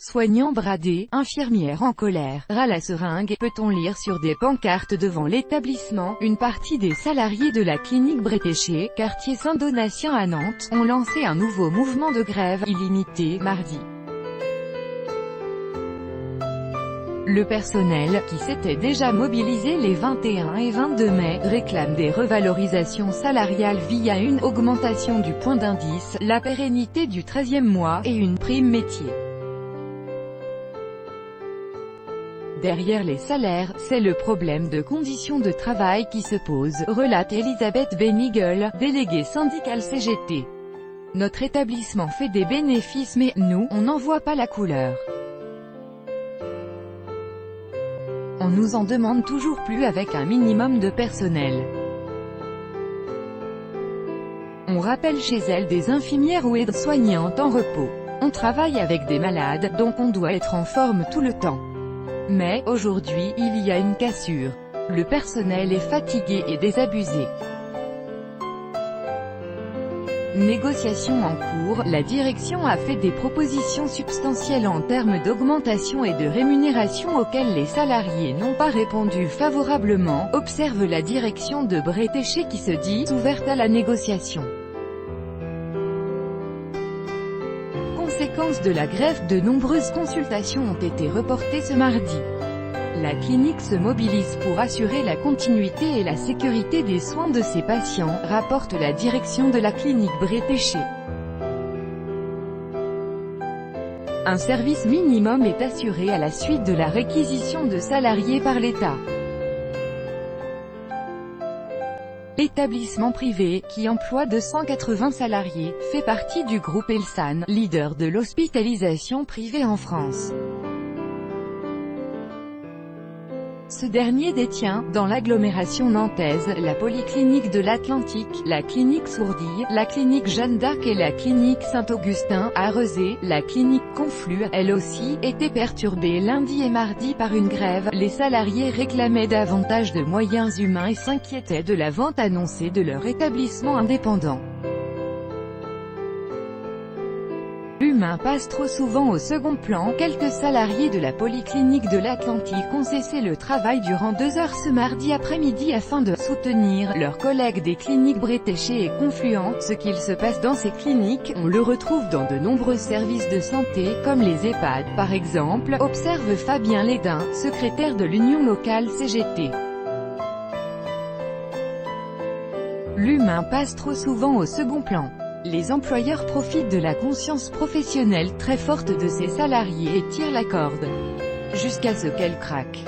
Soignants bradés, infirmières en colère, ras la seringue, peut-on lire sur des pancartes devant l'établissement. Une partie des salariés de la clinique Bretéché, quartier Saint-Donatien à Nantes, ont lancé un nouveau mouvement de grève illimité mardi. Le personnel, qui s'était déjà mobilisé les 21 et 22 mai, réclame des revalorisations salariales via une augmentation du point d'indice, la pérennité du 13e mois, et une prime métier. Derrière les salaires, c'est le problème de conditions de travail qui se pose, relate Elisabeth Benigel, déléguée syndicale CGT. Notre établissement fait des bénéfices mais, nous, on n'en voit pas la couleur. On nous en demande toujours plus avec un minimum de personnel. On rappelle chez elle des infirmières ou aides-soignantes en repos. On travaille avec des malades, donc on doit être en forme tout le temps. Mais, aujourd'hui, il y a une cassure. Le personnel est fatigué et désabusé. Négociation en cours, la direction a fait des propositions substantielles en termes d'augmentation et de rémunération auxquelles les salariés n'ont pas répondu favorablement, observe la direction de Bretéché qui se dit ouverte à la négociation. Conséquence de la grève, de nombreuses consultations ont été reportées ce mardi. La clinique se mobilise pour assurer la continuité et la sécurité des soins de ses patients, rapporte la direction de la clinique Bretéché. Un service minimum est assuré à la suite de la réquisition de salariés par l'État. L'établissement privé, qui emploie 280 salariés, fait partie du groupe Elsan, leader de l'hospitalisation privée en France. Ce dernier détient, dans l'agglomération nantaise, la polyclinique de l'Atlantique, la clinique Sourdille, la clinique Jeanne d'Arc et la clinique Saint-Augustin, à Rezé. La clinique Conflux, elle aussi, était perturbée lundi et mardi par une grève. Les salariés réclamaient davantage de moyens humains et s'inquiétaient de la vente annoncée de leur établissement indépendant. L'humain passe trop souvent au second plan. Quelques salariés de la polyclinique de l'Atlantique ont cessé le travail durant 2 heures ce mardi après-midi afin de soutenir leurs collègues des cliniques Bretéché et Confluent. Ce qu'il se passe dans ces cliniques, on le retrouve dans de nombreux services de santé, comme les EHPAD, par exemple, observe Fabien Lédin, secrétaire de l'Union locale CGT. L'humain passe trop souvent au second plan. Les employeurs profitent de la conscience professionnelle très forte de ces salariés et tirent la corde jusqu'à ce qu'elle craque.